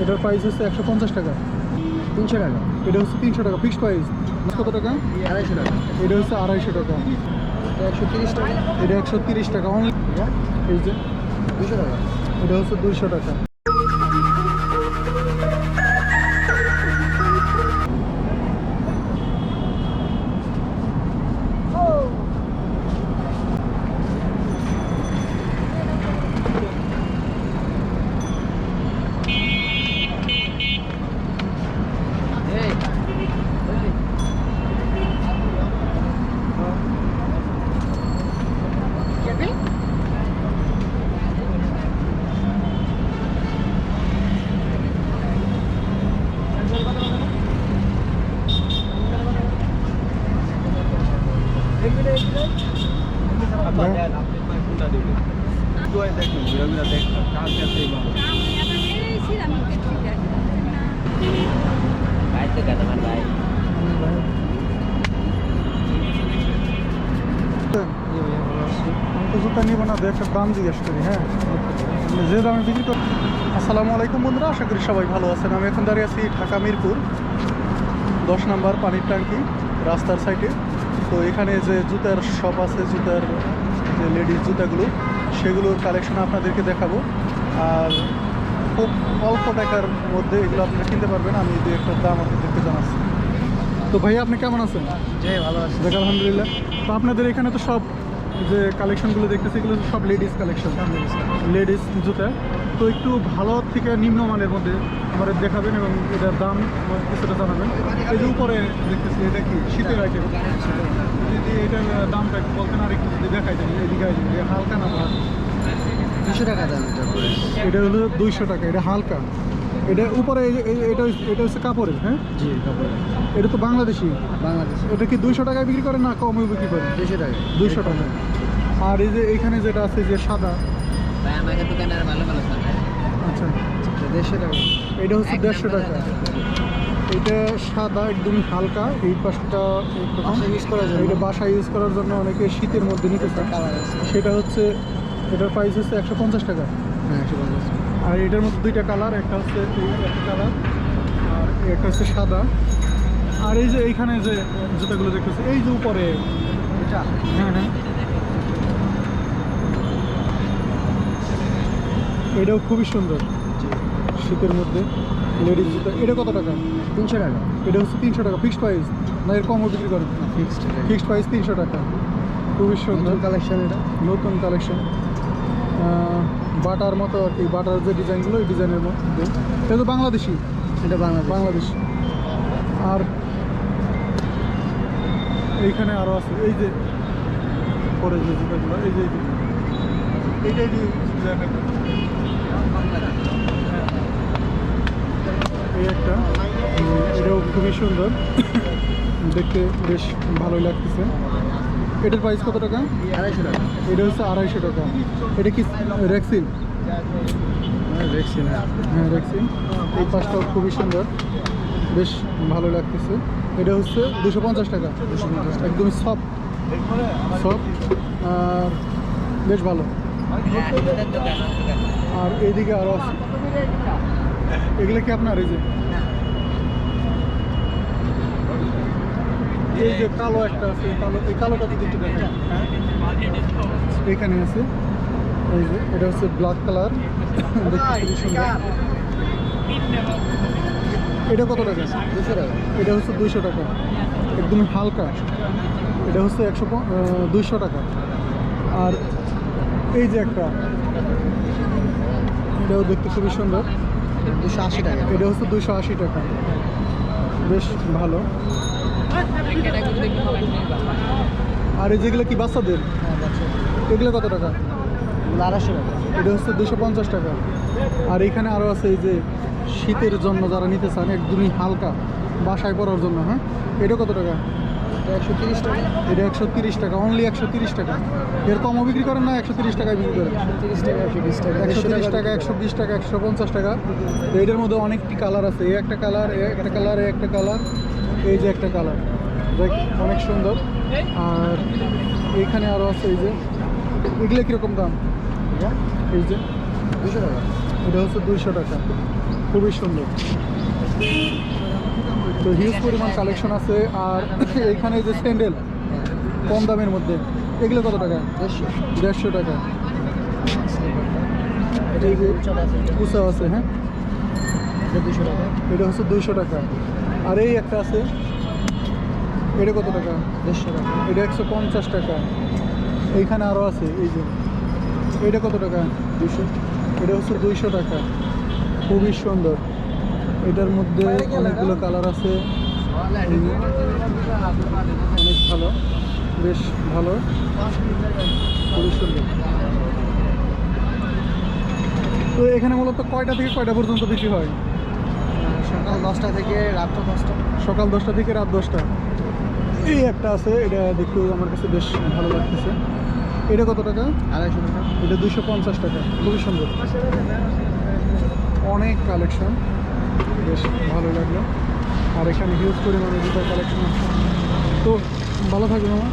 এটার প্রাইস হচ্ছে 150 টাকা। 300 টাকা। এটা হচ্ছে 300 টাকা ফিক্সড প্রাইস। কত টাকা? 250 টাকা। এটা হচ্ছে 250 টাকা। এটা 130 টাকা। এটা 130 টাকা অনলি। এই যে 200 টাকা। এটা হচ্ছে 200 টাকা। আমি তো জুতা নিব না, একটা দাম জিজ্ঞেস করি। হ্যাঁ, যে দামে বিক্রি করি। আসসালামু আলাইকুম বন্ধুরা, আশা করি সবাই ভালো আছেন। আমি এখন দাঁড়িয়ে আছি ঢাকা মিরপুর 10 নম্বর পানির ট্যাঙ্কি রাস্তার সাইডে। তো এখানে যে জুতার শপ আছে, জুতার যে লেডিস জুতাগুলো, সেগুলোর কালেকশন আপনাদেরকে দেখাবো। আর খুব অল্প টাকার মধ্যে এগুলো আপনারা কিনতে পারবেন। আমি দু একটা দাম আপনাদেরকে জানাচ্ছি। তো ভাইয়া আপনি কেমন আছেন? জি ভালো আছি। দেখ আলহামদুলিল্লাহ। তো আপনাদের এখানে তো সব যে কালেকশনগুলো দেখতেছি, এগুলো সব লেডিস কালেকশন, লেডিস জুতা। তো একটু ভালো থেকে নিম্নমানের মধ্যে আমাদের দেখাবেন এবং এটার দাম আমাদের কিছুটা জানাবেন। এই যে উপরে দেখতেছি, এটা কি শীতের আইটেম? যদি এটার দামটা একটু বলতেন আর একটু যদি দেখাই দেন। এদিকে হালকা না? 200 টাকা দাম এটা হলো 200 টাকা। এটা হালকা। এটা উপরে এটা এটা হচ্ছে কাপড়ের। হ্যাঁ জি কাপড়। এটা তো বাংলাদেশি। বাংলাদেশ। এটা কি 200 টাকায় বিক্রি করেন না কমে বিক্রি করেন? 200 টাকা। 200 টাকা। আর এই যে এখানে যেটা আছে যে সাদা, ভাই আমাদের দোকানে আর ভালো ভালো থাকে। আচ্ছা 150 টাকা। এটা হচ্ছে 150 টাকা। এটা সাদা একদমই হালকা। এই পাশটা ইউজ করার জন্য। এটা বাসায় ইউজ করার জন্য অনেকে শীতের মধ্যে নিতে চায়। কালার আছে। সেটা হচ্ছে, এটার প্রাইস হচ্ছে 150 টাকা। হ্যাঁ 150। আর এটার মধ্যে দুইটা কালার, একটা হচ্ছে এই একটা কালার আর একটা হচ্ছে সাদা। আর এই যে এইখানে যে জুতাগুলো দেখতেছি, এই যে উপরে, এটা হ্যাঁ হ্যাঁ, এটাও খুবই সুন্দর শীতের মধ্যে লেডিস জুতা। এটা কত টাকা? 300 টাকা। এটা হচ্ছে 300 টাকা ফিক্সড প্রাইস না এর কমও বিক্রি করেন? ফিক্সড। ফিক্সড প্রাইস 300 টাকা। খুবই সুন্দর কালেকশন। এটা নতুন কালেকশন, বাটার মতো আর কি। বাটার যে ডিজাইনগুলো, এই ডিজাইনের মধ্যে। এটা তো বাংলাদেশি। এটা বাংলাদেশ। আর এইখানে আরও আছে, এই যে পরে যে জুতাগুলো, এই যে এইটাই যে এই একটা, এটাও খুবই সুন্দর দেখতে, বেশ ভালোই লাগতেছে। এটার প্রাইস কত টাকা? 250 টাকা। এটা হচ্ছে 250 টাকা। এটা কি রেক্সিন? দেখছেন। হ্যাঁ রেক্সিন। এই পাশটাও খুবই সুন্দর, বেশ ভালো লাগতেছে। এটা হচ্ছে 250 টাকা। 250 টাকা। একদমই সফট সফট আর বেশ ভালো। আর এইদিকে আরও আছে, এগুলো কি আপনার? এই যে কালো একটা আছে, এই কালোটা যদি একটু দেখেন। হ্যাঁ এখানে আছে, এই যে এটা হচ্ছে ব্ল্যাক কালার, দেখতে খুবই সুন্দর। এটা কত টাকা? 200 টাকা। এটা হচ্ছে 200 টাকা। একদমই হালকা। এটা হচ্ছে 200 টাকা। আর এই যে একটা, এটাও দেখতে খুবই সুন্দর। 280 টাকা। এটা হচ্ছে 280 টাকা। বেশ ভালো। আর এই যেগুলো কি বাচ্চাদের? হ্যাঁ বাচ্চা। এগুলো কত টাকা? 250 টাকা। এটা হচ্ছে 250 টাকা। আর এখানে আরও আছে এই যে শীতের জন্য যারা নিতে চান, একদমই হালকা বাসায় পরার জন্য। হ্যাঁ এটা কত টাকা? এটা 130 টাকা। এটা 130 টাকা অনলি। 130 টাকা। এর কমও বিক্রি করেন না? 130 টাকায় বিক্রি করেন? 130 টাকা। 120 টাকা। 130 টাকা, 120 টাকা, 150 টাকা। তো এটার মধ্যে অনেকটি কালার আছে। এই একটা কালার, এই একটা কালার, এই একটা কালার, এই যে একটা কালার, দেখ অনেক সুন্দর। আর এইখানে আরও আছে, এই যে এগুলো কীরকম দাম? এই যে 200 টাকা। এটা হচ্ছে 200 টাকা। খুবই সুন্দর। তো হিউজ পরিমাণ কালেকশন আছে। আর এইখানে যে স্যান্ডেল কম দামের মধ্যে, এগুলো কত টাকা? 150 টাকা। এই যে কুচা আছে, হ্যাঁ, 200 টাকা। এটা হচ্ছে 200 টাকা। আর এই একটা আছে, এটা কত টাকা? 150 টাকা। এটা 150 টাকা। এইখানে আরও আছে, এই যে এটা কত টাকা? 200। এটা হচ্ছে 200 টাকা। খুবই সুন্দর। এটার মধ্যে অনেকগুলো কালার আছে, অনেক ভালো, বেশ ভালো, খুবই সুন্দর। তো এখানে মূলত কয়টা থেকে কয়টা পর্যন্ত বিক্রি হয়? সকাল 10টা থেকে রাত 10টা। সকাল 10টা থেকে রাত 10টা। এই একটা আছে, এটা দেখতেও আমার কাছে বেশ ভালো লাগতেছে। এটা কত টাকা? 250 টাকা। এটা 250 টাকা। খুবই সুন্দর, অনেক কালেকশন, বেশ ভালো লাগলো। আর এখানে হিউজ পরিমাণে জুতার কালেকশন আছে। তো ভালো থাকবে মামা,